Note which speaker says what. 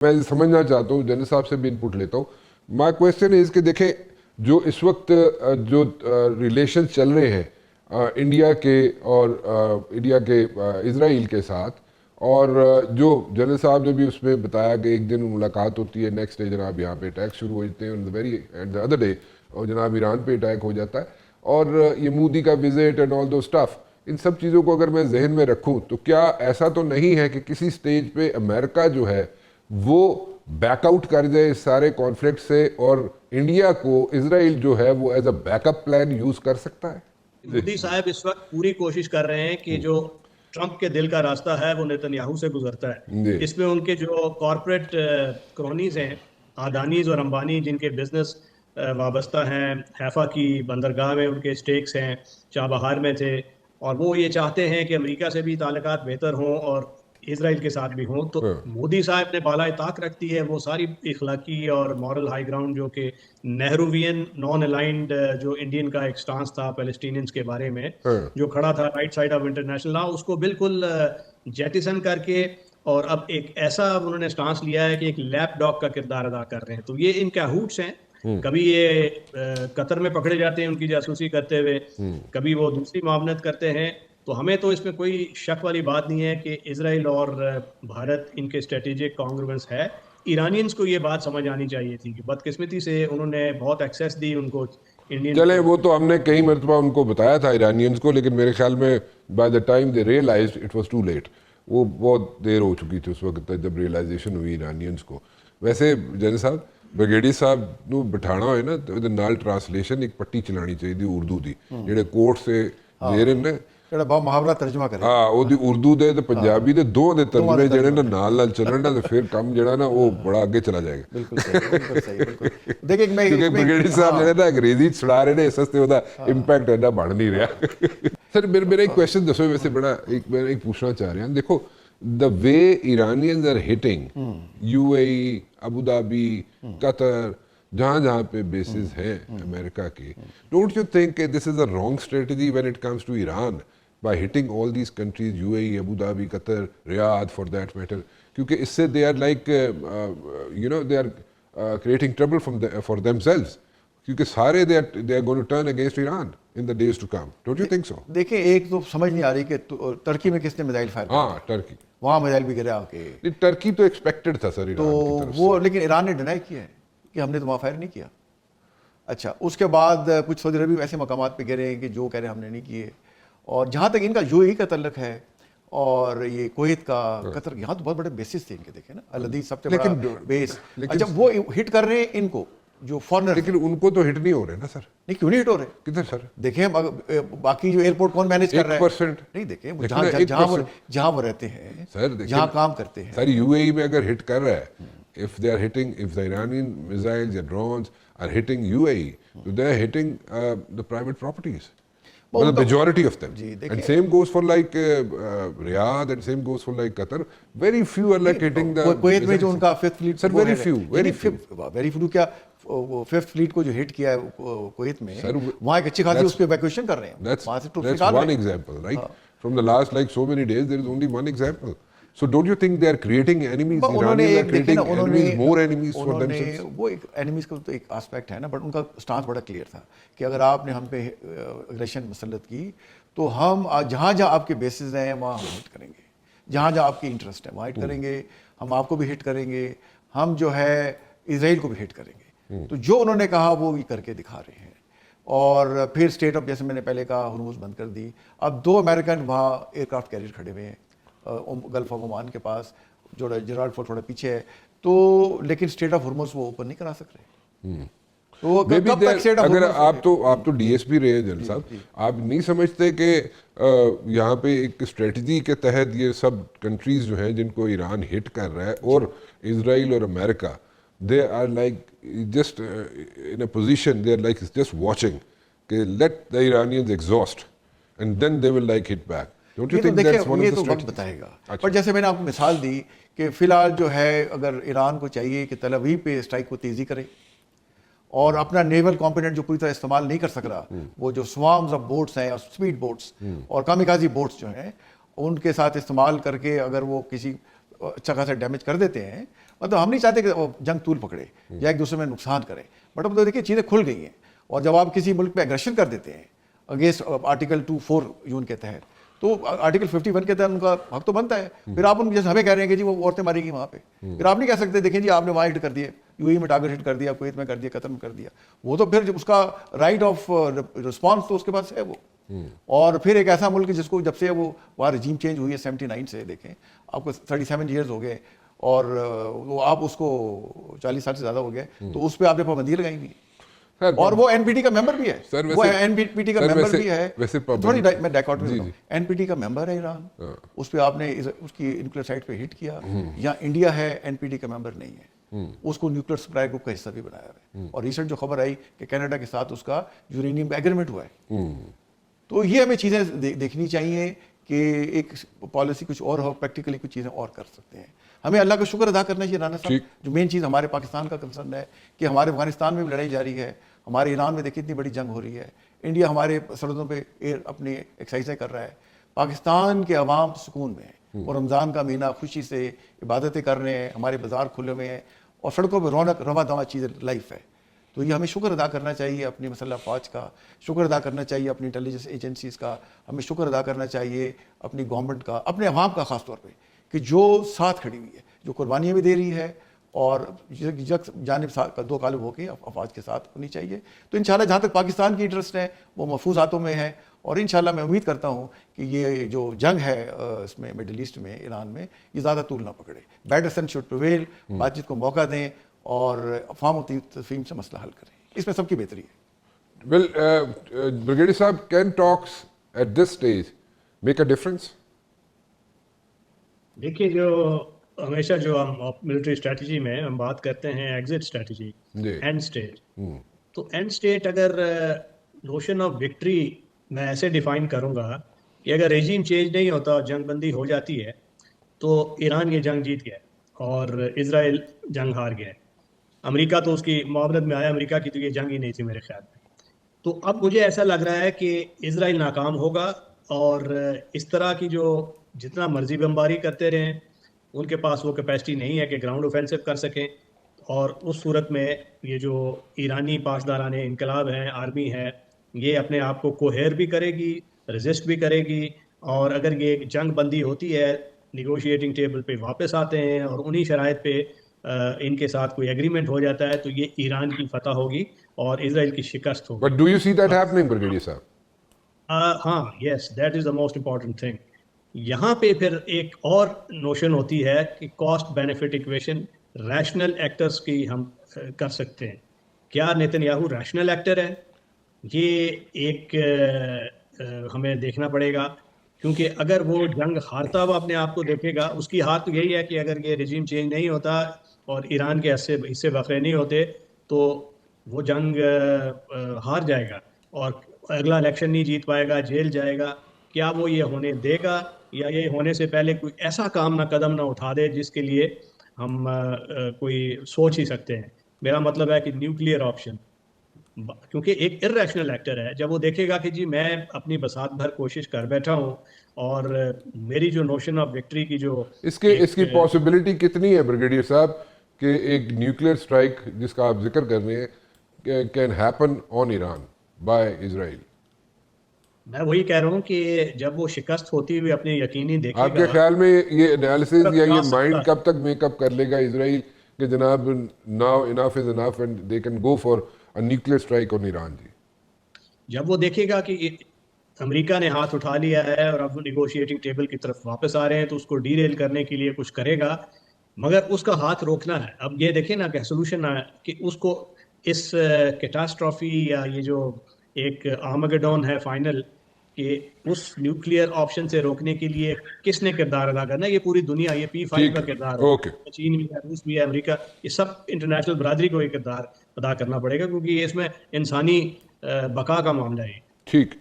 Speaker 1: मैं समझना चाहता हूँ, जनरल साहब से भी इनपुट लेता हूँ। माय क्वेश्चन इज कि देखें, जो इस वक्त जो रिलेशन चल रहे हैं इंडिया के और इजराइल के साथ, और जो जनरल साहब ने भी उसमें बताया कि एक दिन मुलाकात होती है, नेक्स्ट डे जनाब यहाँ पे अटैक शुरू हो जाते हैं, very and the other day और जनाब ईरान पे अटैक हो जाता है, और ये मोदी का विजिट एंड ऑल दो स्टफ, इन सब चीज़ों को अगर मैं जहन में रखूं तो क्या ऐसा तो नहीं है कि किसी स्टेज पे अमेरिका जो है वो बैकआउट कर जाए इस सारे कॉन्फ्लिक्ट से, और इंडिया को इजराइल जो है वो as a backup plan use कर सकता है?
Speaker 2: मोदी साहब इस वक्त पूरी कोशिश कर रहे हैं कि जो ट्रंप के दिल का रास्ता है वो नेतन्याहू से गुजरता है।
Speaker 1: जी।
Speaker 2: इसमें उनके जो कॉरपोरेट क्रोनीज हैं, अदानीज और अंबानी, जिनके बिजनेस वाबस्ता हैं, हैफा की बंदरगाह में उनके स्टेक्स हैं, चाबहार में थे, और वो ये चाहते हैं कि अमेरिका से भी ताल्लुकात बेहतर हों और इसराइल के साथ भी हों। तो
Speaker 1: हाँ।
Speaker 2: मोदी साहब ने बालाए ताक रखती है वो सारी इखलाकी और मॉरल हाई ग्राउंड जो कि नेहरूवियन नॉन अलाइंड जो इंडियन का एक स्टांस था पैलेस्टीनियंस के बारे में,
Speaker 1: हाँ।
Speaker 2: जो खड़ा था right side of international law, उसको बिल्कुल जेटिसन करके और अब एक ऐसा उन्होंने स्टांस लिया है कि एक लैप डॉग का किरदार अदा कर रहे हैं। तो ये इनका हुट्स हैं। कभी ये कतर में पकड़े जाते हैं उनकी जासूसी करते हुए, कभी वो दूसरी मामलत करते हैं। तो हमें तो इसमें कोई शक वाली बात नहीं है कि इजराइल और भारत इनके स्ट्रेटेजिक कॉन्ग्रुएंस है। ईरानियंस को ये बात समझ आनी चाहिए थी कि बदकिस्मती से उन्होंने बहुत एक्सेस दी उनको इंडियन।
Speaker 1: चले, वो तो हमने कई मरतबा उनको बताया था ईरानियंस को, लेकिन मेरे ख्याल में by the time they realized it was too late. वो बहुत देर हो चुकी थी उस वक्त तक जब रियलाइजेशन हुई ईरानियंस को। वैसे जनरल साहब, ब्रिगेडियर साहब ਨੂੰ ਬਿਠਾਣਾ ਹੋਏ ਨਾ ਤੇ ਉਹਦੇ ਨਾਲ ट्रांसलेशन एक पट्टी चलानी चाहिए उर्दू ਦੀ, ਜਿਹੜੇ ਕੋਰਟ से ਦੇ ਰਹੇ ਨੇ,
Speaker 3: ਜਿਹੜਾ ਬਹੁਤ ਮੁਹਾਵਰਾ ਤਰਜਮਾ ਕਰੇ।
Speaker 1: ਹਾਂ, ਉਹਦੀ ਉਰਦੂ ਦੇ ਤੇ ਪੰਜਾਬੀ ਦੇ ਦੋ ਦੇ ਤਰਜਮੇ ਜਿਹੜੇ ਨੇ ਨਾਲ ਚੱਲਣ ਨਾ, ਤੇ ਫਿਰ ਕੰਮ ਜਿਹੜਾ ਨਾ ਉਹ ਬੜਾ ਅੱਗੇ ਚਲਾ ਜਾਏਗਾ।
Speaker 3: ਬਿਲकुल सही, बिल्कुल सही, बिल्कुल। देखिए मैं
Speaker 1: क्योंकि ब्रिगेडियर साहब ਜਿਹੜੇ ਨਾ अंग्रेजी छुड़ा रहे ने, इस वास्ते ਉਹਦਾ ਇੰਪੈਕਟ ਐਡਾ ਬਣ ਨਹੀਂ ਰਿਹਾ। सर मेरा एक क्वेश्चन दसो, वैसे बड़ा मैं एक पूछना चाह रहा हूँ। देखो, the way Iranians are hitting UAE, Abu Dhabi, Qatar, जहाँ जहाँ पे बेसिस हैं अमेरिका के, don't you think this is a wrong strategy when it comes to Iran by hitting all these countries, UAE, Abu Dhabi, Qatar, Riyadh for that matter? क्योंकि इससे they are like they are creating trouble for themselves, क्योंकि सारे they are going to turn against Iran in the days to come. Don't you think so?
Speaker 3: देखिए, एक तो समझ नहीं आ रही कि तुर्की में किसने मिसाइल फायर किया।
Speaker 1: हाँ, टर्की।
Speaker 3: वहाँ मिसाइल भी गिरा के।
Speaker 1: नहीं, टर्की तो एक्सपेक्टेड था सर ईरान की तरफ
Speaker 3: वो
Speaker 1: से।
Speaker 3: लेकिन ईरान ने डिनाई किया है कि हमने तो वहाँ फायर नहीं किया। अच्छा, उसके बाद कुछ सऊदी अरब ऐसे मकामात पे गिरे हैं कि जो कह रहे हैं हमने नहीं किए। और जहाँ तक इनका यूएई का तल्लक है और ये कुवैत का, कतर, यहाँ तो बहुत बड़े बेसिस थे इनके, देखे ना, अल-हदीद सबसे बड़ा बेस। अच्छा, वो हिट कर रहे हैं इनको जो फॉरनर,
Speaker 1: लेकिन उनको तो हिट नहीं हो रहे ना सर।
Speaker 3: नहीं, क्यों नहीं हिट हो रहे?
Speaker 1: किधर सर?
Speaker 3: देखें बाकी जो एयरपोर्ट कौन मैनेज कर रहा है?
Speaker 1: 1%।
Speaker 3: नहीं, देखें जहाँ वो रहते हैं
Speaker 1: सर,
Speaker 3: जहाँ काम करते हैं।
Speaker 1: सर यूएई में अगर हिट कर रहा है, if they are hitting, if the Iranian missiles or drones are hitting UAE, so they are hitting the private properties. Well, the majority of them. And same goes for like Riyadh, and same goes for like Qatar. Very few are like hitting the
Speaker 3: Kuwait में जो उनका fifth fleet,
Speaker 1: sir very few
Speaker 3: क्या fifth fleet को जो hit किया है Kuwait में, वहाँ एक अच्छी खासी उस पे इवैक्यूएशन कर रहे हैं।
Speaker 1: That's one example, right? From the last like so many days, there is only one example. So don't you think they are creating enemies? Iranians are creating enemies, more enemies for themselves.
Speaker 3: वो एक enemies का तो एक aspect है ना, but उनका stance बड़ा clear था कि अगर आपने हम पे एग्रेशन मुसल्लत की तो हम जहाँ जहाँ आपके बेसिस हैं वहाँ हम हिट करेंगे, जहाँ जहाँ आपकी इंटरेस्ट है वहाँ हिट करेंगे, हम आपको भी हिट करेंगे, हम जो है इसराइल को भी हिट करेंगे। तो जो उन्होंने कहा वो ये करके दिखा रहे हैं। और फिर स्टेट ऑफ, जैसे मैंने पहले कहा, हुर्मुज़ बंद कर दी। अब 2 अमेरिकन वहाँ एयरक्राफ्ट कैरियर खड़े हुए हैं गल्फ ऑफ ओमान के पास, जो जेराल्ड फोर्ट थोड़ा पीछे है, तो लेकिन स्टेट ऑफ हुर्मुज़ वो ओपन नहीं करा सक रहे। तो कब तक स्टेट ऑफ,
Speaker 1: अगर आप तो डीएसपी रहे हैं जनरल साहब, आप नहीं समझते कि यहाँ पे एक स्ट्रेटजी के तहत ये सब कंट्रीज जो हैं जिनको ईरान हिट कर रहा है, और इजराइल और America, they are like just in a position, they are like just watching कि let the Iranians exhaust and then they will like hit back. Don't you think that's one of the strategies?
Speaker 3: बताएगा। पर जैसे मैंने आपको मिसाल दी कि फिलहाल जो है, अगर ईरान को चाहिए कि तल अवीव पे स्ट्राइक को तेजी करे और अपना नेवल कॉम्पोनेंट जो पूरी तरह इस्तेमाल नहीं कर सक रहा, वो जो स्वार्म्स ऑफ बोट्स हैं और स्पीड बोट्स और कामिकाजी बोट्स जो हैं, उनके साथ इस्तेमाल करके अगर वो किसी अच्छा खासा डैमेज कर देते हैं, मतलब हम नहीं चाहते कि वो जंग तूल पकड़े या एक दूसरे में नुकसान करें, बट अब तो देखिए चीज़ें खुल गई हैं। और जब आप किसी मुल्क पे एग्रेशन कर देते हैं अगेंस्ट आर्टिकल 24 यून के तहत, तो आर्टिकल 51 के तहत उनका हक तो बनता है। फिर आप उन जैसे हमें कह रहे हैं कि जी वो औरतें मारेगी वहाँ पे, फिर आप नहीं कह सकते देखें जी आपने वहाँ हिट कर दिए, यूएई में टारगेट हिट कर दिया, कुवैत में कर दिया, कतर में कर दिया। वो तो फिर उसका राइट ऑफ रिस्पॉन्स तो उसके पास है वो। और फिर एक ऐसा मुल्क जिसको जब से वो वहाँ रजीम चेंज हुई है 79 से, देखें आपको 37 ईयर्स हो गए, और वो आप उसको 40 साल से ज़्यादा हो गए, तो उस पर आपने पाबंदी लगाई हुई है।
Speaker 1: खैर,
Speaker 3: और वो एनपीटी का मेंबर भी है,
Speaker 1: सर,
Speaker 3: वो
Speaker 1: वैसे-
Speaker 3: एनपीटी का
Speaker 1: सर,
Speaker 3: मेंबर
Speaker 1: वैसे-
Speaker 3: भी है।
Speaker 1: वैसे
Speaker 3: थोड़ी
Speaker 1: पाबंदी-
Speaker 3: मैं डायकॉटमी
Speaker 1: जी,
Speaker 3: बताऊं,
Speaker 1: जी।
Speaker 3: एनपीटी का मेंबर है ईरान, उस पर आपने उसकी न्यूक्लियर साइट पे हिट किया, या इंडिया है एनपीटी का मेंबर नहीं है, उसको न्यूक्लियर सप्लाई ग्रुप का हिस्सा भी बनाया है। और रिसेंट जो खबर आई कि कनाडा के साथ उसका यूरेनियम का एग्रीमेंट हुआ है। तो ये हमें चीज़ें देखनी चाहिए कि एक पॉलिसी कुछ और हो, प्रैक्टिकली कुछ चीज़ें और कर सकते हैं। हमें अल्लाह का शुक्र अदा करना चाहिए राना साहब।
Speaker 1: ठीक।
Speaker 3: जो मेन चीज़ हमारे पाकिस्तान का कंसर्न है कि हमारे अफगानिस्तान में भी लड़ाई जारी है, हमारे ईरान में देखिए इतनी बड़ी जंग हो रही है, इंडिया हमारे सरहदों पे अपनी एक्सरसाइजें कर रहा है, पाकिस्तान के अवाम सुकून में है, और रमज़ान का महीना खुशी से इबादतें कर रहे हैं, हमारे बाजार खुले हुए हैं, और सड़कों पर रौनक रवा दवा चीज़ें लाइफ है। तो ये हमें शुक्र अदा करना चाहिए अपनी मसल्ह फ़ौज का, शुक्र अदा करना चाहिए अपनी इंटेलिजेंस एजेंसीज़ का, हमें शुक्र अदा करना चाहिए अपनी गवर्नमेंट का, अपने अवाम का ख़ास तौर पे, कि जो साथ खड़ी हुई है, जो कुर्बानियाँ भी दे रही है, और जानिब दो कालब होकर अफवाज के साथ होनी चाहिए। तो इंशाल्लाह जहाँ तक पाकिस्तान की इंटरेस्ट है वो महफूज हाथों में है, और इंशाल्लाह मैं उम्मीद करता हूँ कि ये जो जंग है इसमें मिडिल ईस्ट में, ईरान में, ये ज़्यादा तूल ना पकड़े। बेटर सेंस शुड प्रिवेल, बातचीत को मौका दें और अफवाम और तफहीम से मसला हल करें, इसमें सबकी बेहतरी है।
Speaker 1: वेल, ब्रिगेडियर साहब, can talks at this stage make a difference?
Speaker 2: देखिए, जो हमेशा जो हम मिलिट्री स्ट्रेटजी में हम बात करते हैं एग्जिट स्ट्रेटजी,
Speaker 1: जी।
Speaker 2: एंड स्टेट, तो एंड स्टेट अगर नोशन ऑफ विक्ट्री मैं ऐसे डिफाइन करूंगा कि अगर रेजिम चेंज नहीं होता और जंग बंदी हो जाती है तो ईरान ये जंग जीत गया और इजराइल जंग हार गया। अमेरिका तो उसकी मुआवरत में आया, अमेरिका की तो ये जंग ही नहीं थी मेरे ख्याल में। तो अब मुझे ऐसा लग रहा है कि इजराइल नाकाम होगा, और इस तरह की जो जितना मर्जी बमबारी करते रहें, उनके पास वो कैपेसिटी नहीं है कि ग्राउंड ऑफेंसिव कर सकें। और उस सूरत में ये जो ईरानी पासदारान इनकलाब है, आर्मी है, ये अपने आप को कोहेर भी करेगी, रेजिस्ट भी करेगी। और अगर ये जंग बंदी होती है, निगोशिएटिंग टेबल पे वापस आते हैं और उन्हीं शराइत पे इनके साथ कोई एग्रीमेंट हो जाता है, तो ये ईरान की फतह होगी और इसराइल की शिकस्त होगी।
Speaker 1: But do you see that happening, brigadier साहब?
Speaker 2: हाँ, yes, that is the most important thing. यहाँ पे फिर एक और नोशन होती है कि cost benefit equation, rational actors की हम कर सकते हैं। क्या नेतन्याहू रैशनल एक्टर है? ये एक हमें देखना पड़ेगा, क्योंकि अगर वो जंग हारता हुआ अपने आप को देखेगा, उसकी हार तो यही है कि अगर ये रिजीम चेंज नहीं होता और ईरान के हिस्से बखरे नहीं होते, तो वो जंग हार जाएगा और अगला इलेक्शन नहीं जीत पाएगा, जेल जाएगा। क्या वो ये होने देगा, या ये होने से पहले कोई ऐसा काम ना कदम ना उठा दे जिसके लिए हम कोई सोच ही सकते हैं? मेरा मतलब है कि न्यूक्लियर ऑप्शन, क्योंकि एक इर्रेशनल एक्टर है, जब वो देखेगा कि जी मैं अपनी बसात भर कोशिश कर बैठा हूँ और मेरी जो नोशन ऑफ विक्ट्री की जो
Speaker 1: इसकी पॉसिबिलिटी कितनी है ब्रिगेडियर साहब कि एक न्यूक्लियर स्ट्राइक जिसका आप जिक्र कर रहे हैं can happen on Iran by Israel?
Speaker 2: मैं वही कह रहा हूँ कि जब वो शिकस्त होती हुई अपने यकीनी
Speaker 1: आपके
Speaker 2: देखेगा।
Speaker 1: ख्याल में ये एनालिसिस या ये
Speaker 2: जा सकता
Speaker 1: माइंड
Speaker 2: है।
Speaker 1: कब तक मेकअप कर लेगा इजराइल कि जनाब now enough is enough and they can go for a nuclear strike on Iran? जी,
Speaker 2: जब वो देखेगा कि अमेरिका ने हाथ उठा लिया है और अब वो निगोशिएटिंग टेबल की तरफ वापस आ रहे हैं, तो उसको डीरेल करने के लिए कुछ करेगा, मगर उसका हाथ रोकना है। अब ये देखें ना कि सोल्यूशन कि उसको इस कैटास्ट्रॉफी या ये जो एक आर्मागेडोन है फाइनल, कि उस न्यूक्लियर ऑप्शन से रोकने के लिए किसने किरदार अदा करना है? ये पूरी दुनिया, ये P5
Speaker 1: ठीक
Speaker 2: का
Speaker 1: है,
Speaker 2: किरदार है,
Speaker 1: ओके,
Speaker 2: चीन भी है, रूस भी है, अमेरिका, ये सब इंटरनेशनल बरादरी को ये किरदार अदा करना पड़ेगा, क्योंकि ये इसमें इंसानी बका का मामला है।
Speaker 1: ठीक।